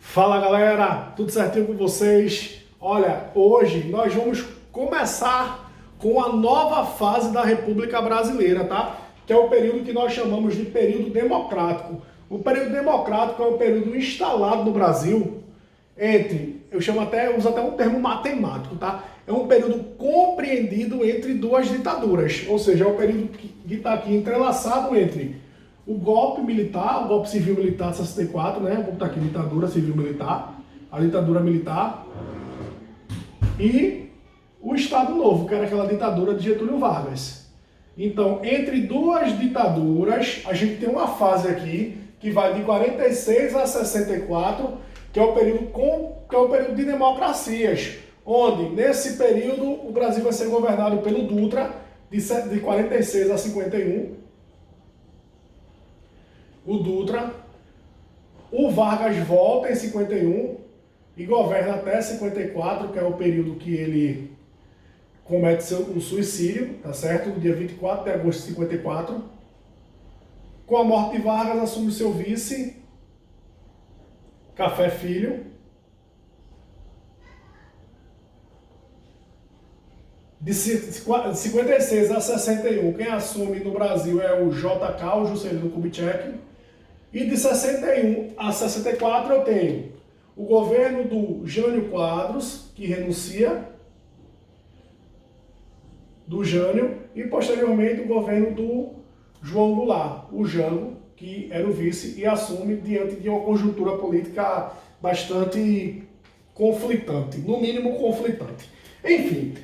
Fala galera, tudo certinho com vocês? Olha, hoje nós vamos começar com a nova fase da República Brasileira, tá? Que é o período que nós chamamos de período democrático. O período democrático é o período instalado no Brasil entre, uso até um termo matemático, tá? É um período compreendido entre duas ditaduras, ou seja, é um período que está aqui entrelaçado entre o golpe militar, o golpe civil-militar de 64, né? Vamos botar aqui ditadura civil-militar, a ditadura militar e o Estado Novo, que era aquela ditadura de Getúlio Vargas. Então, entre duas ditaduras, a gente tem uma fase aqui que vai de 46 a 64, que é o período de democracias, onde nesse período o Brasil vai ser governado pelo Dutra de 46 a 51. O Dutra, o Vargas volta em 51 e governa até 54, que é o período que ele comete o suicídio, tá certo? No dia 24 de agosto de 54. Com a morte de Vargas, assume seu vice, Café Filho. De 56 a 61, quem assume no Brasil é o JK, o Juscelino Kubitschek. E de 61 a 64 eu tenho o governo do Jânio Quadros, que renuncia, do Jânio, e posteriormente o governo do João Goulart, o Jango, que era o vice e assume diante de uma conjuntura política bastante conflitante, no mínimo conflitante. Enfim,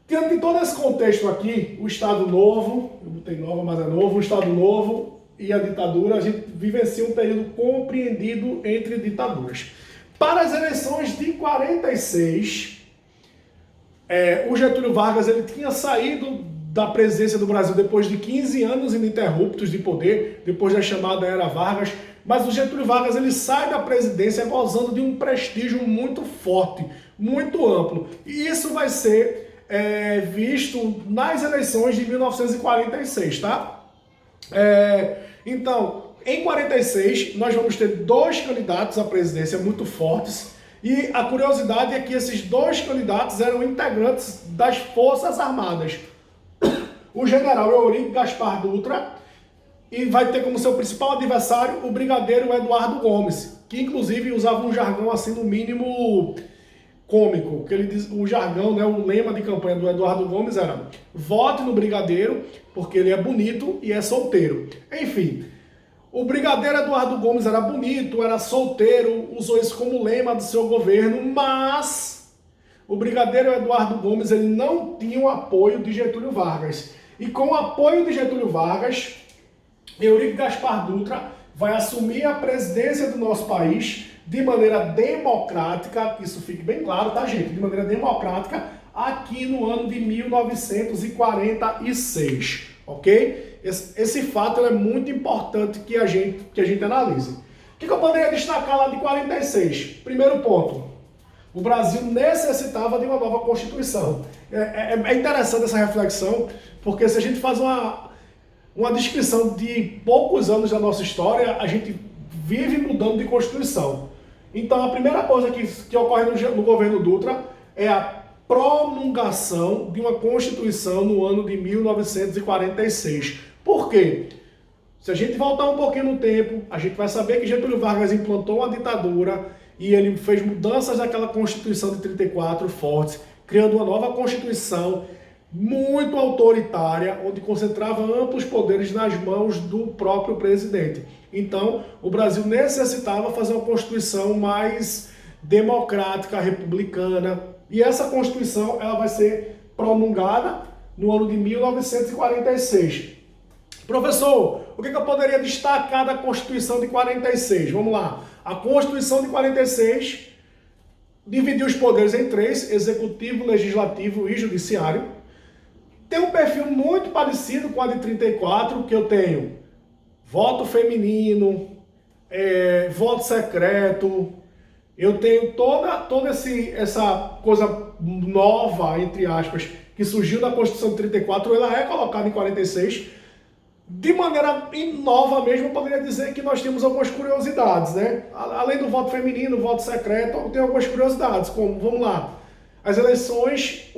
diante de todo esse contexto aqui, o Estado Novo, eu botei nova, mas é novo, o Estado Novo e a ditadura, a gente vivencia um período compreendido entre ditaduras. Para as eleições de 46, o Getúlio Vargas ele tinha saído da presidência do Brasil depois de 15 anos ininterruptos de poder, depois da chamada Era Vargas, mas o Getúlio Vargas ele sai da presidência gozando de um prestígio muito forte, muito amplo. E isso vai ser visto nas eleições de 1946, tá? Então, em 46, nós vamos ter dois candidatos à presidência muito fortes, e a curiosidade é que esses dois candidatos eram integrantes das Forças Armadas. O general Eurico Gaspar Dutra, e vai ter como seu principal adversário o brigadeiro Eduardo Gomes, que inclusive usava um jargão assim, no mínimo cômico, que ele diz, o jargão, né, o lema de campanha do Eduardo Gomes era: vote no brigadeiro porque ele é bonito e é solteiro. Enfim, o brigadeiro Eduardo Gomes era bonito, era solteiro, usou isso como lema do seu governo, mas o brigadeiro Eduardo Gomes ele não tinha o apoio de Getúlio Vargas. E com o apoio de Getúlio Vargas, Eurico Gaspar Dutra vai assumir a presidência do nosso país de maneira democrática, isso fique bem claro, tá, gente? De maneira democrática, aqui no ano de 1946, ok? Esse fato é muito importante que a gente analise. O que eu poderia destacar lá de 46? Primeiro ponto, o Brasil necessitava de uma nova Constituição. É interessante essa reflexão, porque se a gente faz uma descrição de poucos anos da nossa história, a gente vive mudando de Constituição. Então, a primeira coisa que ocorre no governo Dutra é a promulgação de uma Constituição no ano de 1946. Por quê? Se a gente voltar um pouquinho no tempo, a gente vai saber que Getúlio Vargas implantou uma ditadura e ele fez mudanças naquela Constituição de 34 fortes, criando uma nova Constituição muito autoritária, onde concentrava amplos poderes nas mãos do próprio presidente. Então, o Brasil necessitava fazer uma Constituição mais democrática, republicana, e essa Constituição ela vai ser promulgada no ano de 1946. Professor, o que eu poderia destacar da Constituição de 46? Vamos lá. A Constituição de 46 dividiu os poderes em três: executivo, legislativo e judiciário. Tem um perfil muito parecido com a de 34, que eu tenho voto feminino, voto secreto, eu tenho toda essa coisa nova, entre aspas, que surgiu da Constituição de 34, ela é colocada em 46. De maneira nova mesmo, eu poderia dizer que nós temos algumas curiosidades, né? Além do voto feminino, voto secreto, tem algumas curiosidades, como, vamos lá, as eleições,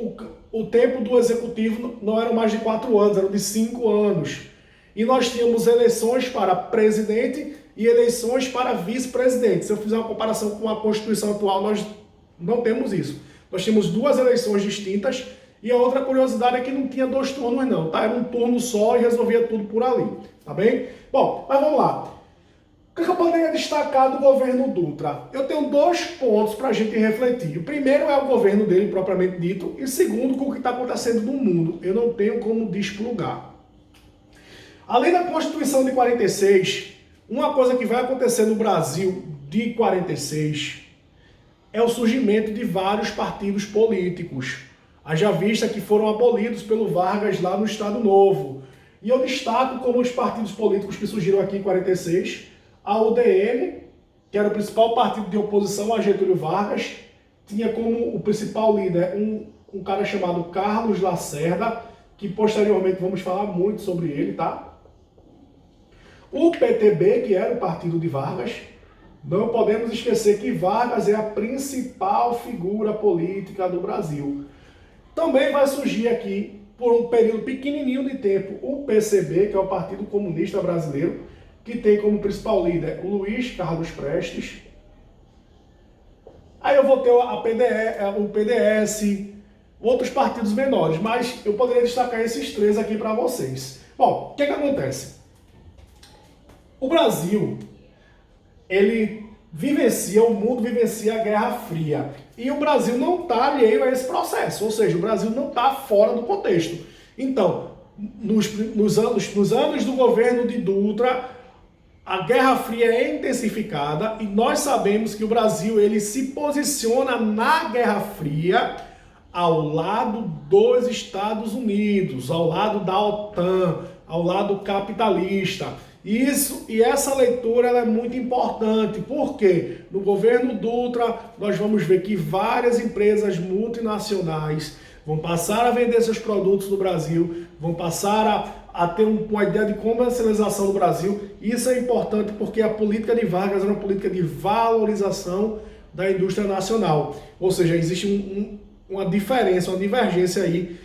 o tempo do executivo não eram mais de 4 anos, eram de 5 anos. E nós tínhamos eleições para presidente e eleições para vice-presidente. Se eu fizer uma comparação com a Constituição atual, nós não temos isso. Nós tínhamos 2 eleições distintas e a outra curiosidade é que não tinha 2 turnos não, tá? Era um turno só e resolvia tudo por ali, tá bem? Bom, mas vamos lá. O que eu poderia destacar do governo Dutra? Eu tenho 2 pontos para a gente refletir. O primeiro é o governo dele propriamente dito e segundo com o que está acontecendo no mundo. Eu não tenho como desplugar. Além da Constituição de 46, uma coisa que vai acontecer no Brasil de 46 é o surgimento de vários partidos políticos. Haja vista que foram abolidos pelo Vargas lá no Estado Novo. E eu destaco como os partidos políticos que surgiram aqui em 46, a UDN, que era o principal partido de oposição a Getúlio Vargas, tinha como o principal líder um cara chamado Carlos Lacerda, que posteriormente vamos falar muito sobre ele, tá? O PTB, que era o partido de Vargas, não podemos esquecer que Vargas é a principal figura política do Brasil. Também vai surgir aqui, por um período pequenininho de tempo, o PCB, que é o Partido Comunista Brasileiro, que tem como principal líder o Luiz Carlos Prestes. Aí eu vou ter o PDS, outros partidos menores, mas eu poderia destacar esses 3 aqui para vocês. Bom, o que acontece? O Brasil, o mundo vivencia a Guerra Fria. E o Brasil não está alheio a esse processo, ou seja, o Brasil não está fora do contexto. Então, nos anos do governo de Dutra, a Guerra Fria é intensificada e nós sabemos que o Brasil ele se posiciona na Guerra Fria ao lado dos Estados Unidos, ao lado da OTAN, ao lado capitalista. E essa leitura ela é muito importante, porque no governo Dutra nós vamos ver que várias empresas multinacionais vão passar a vender seus produtos no Brasil, vão passar a ter uma ideia de comercialização do Brasil. Isso é importante porque a política de Vargas era uma política de valorização da indústria nacional. Ou seja, existe uma diferença, uma divergência aí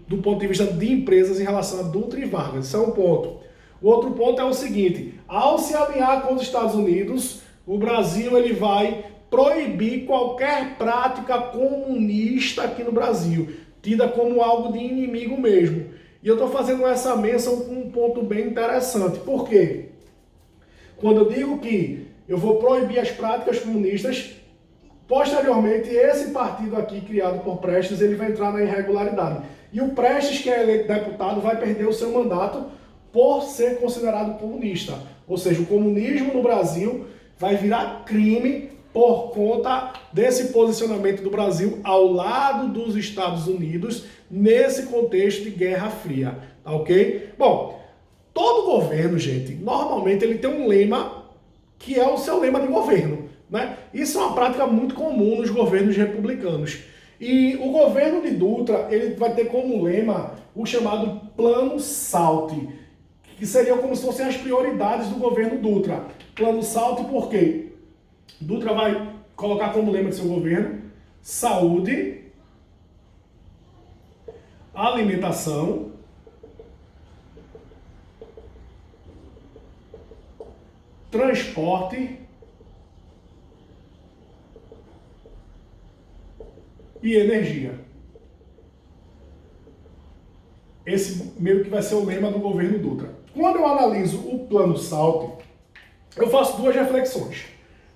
do ponto de vista de empresas em relação a Dutra e Vargas. Isso é um ponto. O outro ponto é o seguinte: ao se alinhar com os Estados Unidos, o Brasil ele vai proibir qualquer prática comunista aqui no Brasil, tida como algo de inimigo mesmo. E eu estou fazendo essa menção com um ponto bem interessante. Por quê? Quando eu digo que eu vou proibir as práticas comunistas, posteriormente esse partido aqui, criado por Prestes, ele vai entrar na irregularidade. E o Prestes, que é eleito deputado, vai perder o seu mandato por ser considerado comunista. Ou seja, o comunismo no Brasil vai virar crime por conta desse posicionamento do Brasil ao lado dos Estados Unidos nesse contexto de Guerra Fria, tá ok? Bom, todo governo, gente, normalmente ele tem um lema que é o seu lema de governo, né? Isso é uma prática muito comum nos governos republicanos. E o governo de Dutra, ele vai ter como lema o chamado Plano SALT, que seria como se fossem as prioridades do governo Dutra. Plano SALT por quê? Dutra vai colocar como lema de seu governo saúde, alimentação, transporte e energia. Esse meio que vai ser o lema do governo Dutra. Quando eu analiso o Plano SALT, eu faço 2 reflexões.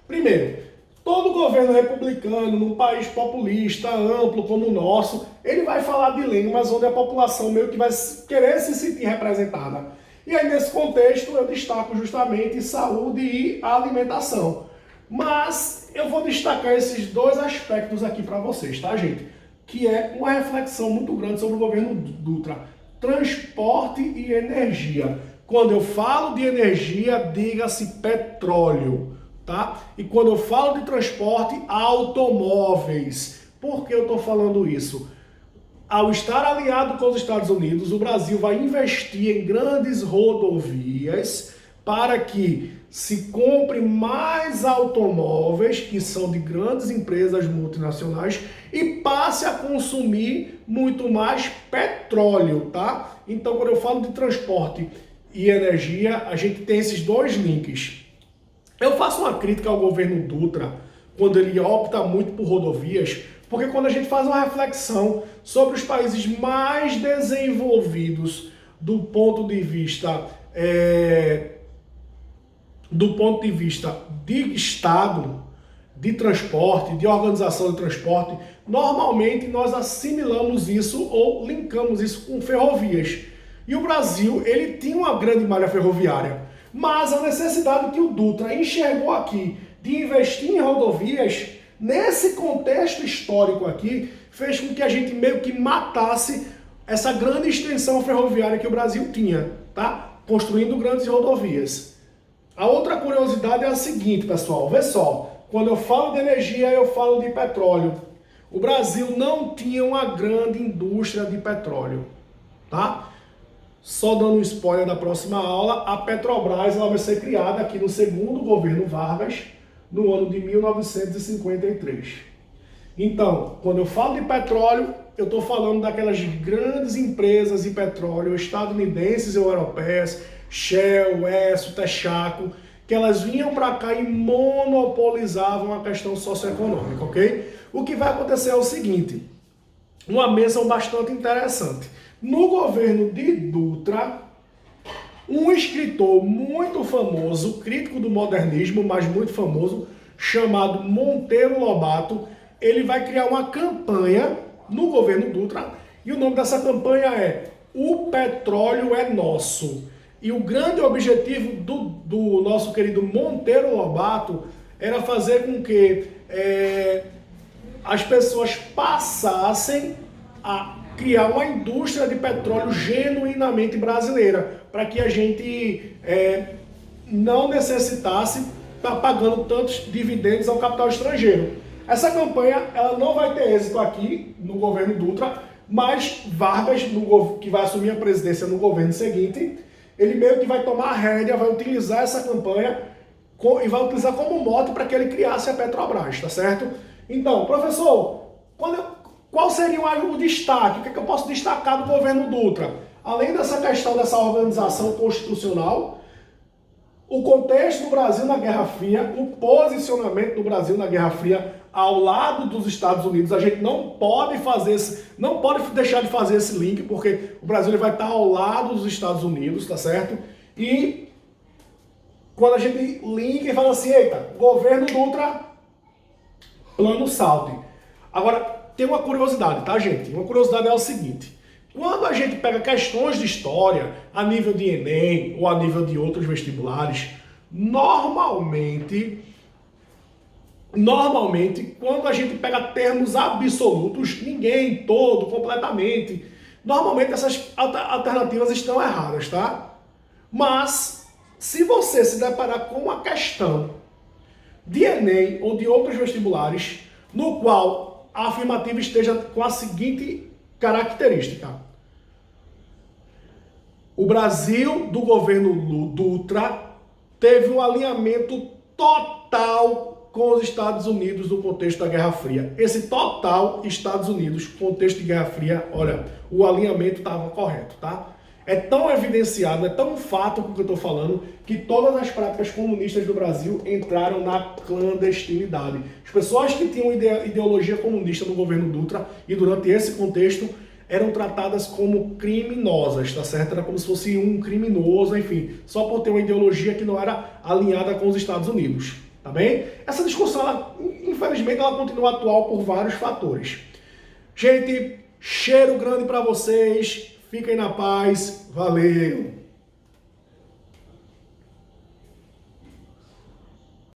Primeiro, todo governo republicano, num país populista, amplo como o nosso, ele vai falar de línguas onde a população meio que vai querer se sentir representada. E aí, nesse contexto, eu destaco justamente saúde e alimentação. Mas eu vou destacar esses 2 aspectos aqui para vocês, tá, gente? Que é uma reflexão muito grande sobre o governo Dutra. Transporte e energia. Quando eu falo de energia, diga-se petróleo, tá? E quando eu falo de transporte, automóveis. Por que eu estou falando isso? ao estar alinhado com os Estados Unidos, o Brasil vai investir em grandes rodovias para que se compre mais automóveis, que são de grandes empresas multinacionais, e passe a consumir muito mais petróleo, tá? Então, quando eu falo de transporte e energia, a gente tem esses dois links. Eu faço uma crítica ao governo Dutra, quando ele opta muito por rodovias, porque quando a gente faz uma reflexão sobre os países mais desenvolvidos do ponto de vista de Estado, de transporte, de organização de transporte, normalmente nós assimilamos isso ou linkamos isso com ferrovias. E o Brasil, ele tinha uma grande malha ferroviária, mas a necessidade que o Dutra enxergou aqui de investir em rodovias, nesse contexto histórico aqui, fez com que a gente meio que matasse essa grande extensão ferroviária que o Brasil tinha, tá? Construindo grandes rodovias. A outra curiosidade é a seguinte, pessoal, vê só, quando eu falo de energia, eu falo de petróleo. O Brasil não tinha uma grande indústria de petróleo, tá? Só dando um spoiler da próxima aula, a Petrobras ela vai ser criada aqui no segundo governo Vargas, no ano de 1953. Então, quando eu falo de petróleo, eu estou falando daquelas grandes empresas de petróleo estadunidenses e europeias, Shell, Esso, Texaco, que elas vinham para cá e monopolizavam a questão socioeconômica, ok? O que vai acontecer é o seguinte, uma menção bastante interessante. No governo de Dutra, um escritor muito famoso, crítico do modernismo, mas muito famoso, chamado Monteiro Lobato, ele vai criar uma campanha no governo Dutra, e o nome dessa campanha é O Petróleo é Nosso. E o grande objetivo do nosso querido Monteiro Lobato era fazer com que as pessoas passassem a criar uma indústria de petróleo genuinamente brasileira, para que a gente não necessitasse estar pagando tantos dividendos ao capital estrangeiro. Essa campanha ela não vai ter êxito aqui no governo Dutra, mas Vargas, que vai assumir a presidência no governo seguinte, ele meio que vai tomar a rédea, vai utilizar essa campanha e vai utilizar como mote para que ele criasse a Petrobras, tá certo? Então, professor, qual seria o destaque? O que eu posso destacar do governo Dutra? Além dessa questão dessa organização constitucional, o contexto do Brasil na Guerra Fria, o posicionamento do Brasil na Guerra Fria ao lado dos Estados Unidos, a gente não pode deixar de fazer esse link, porque o Brasil ele vai estar ao lado dos Estados Unidos, tá certo? E quando a gente linka e fala assim, eita, governo Dutra, plano Salde. Agora, tem uma curiosidade, tá, gente? Uma curiosidade é o seguinte, quando a gente pega questões de história a nível de Enem ou a nível de outros vestibulares, normalmente, quando a gente pega termos absolutos, ninguém, todo, completamente, normalmente essas alternativas estão erradas, tá? Mas, se você se deparar com uma questão de Enem ou de outros vestibulares, no qual a afirmativa esteja com a seguinte característica: o Brasil do governo Dutra teve um alinhamento total com os Estados Unidos no contexto da Guerra Fria. Esse total Estados Unidos, contexto de Guerra Fria, olha, o alinhamento estava correto, tá? É tão evidenciado, é tão fato com o que eu estou falando, que todas as práticas comunistas do Brasil entraram na clandestinidade. As pessoas que tinham ideologia comunista no governo Dutra e durante esse contexto eram tratadas como criminosas, tá certo? Era como se fosse um criminoso, enfim, só por ter uma ideologia que não era alinhada com os Estados Unidos, tá bem? Essa discussão, infelizmente, ela continua atual por vários fatores. Gente, cheiro grande para vocês, fiquem na paz, valeu!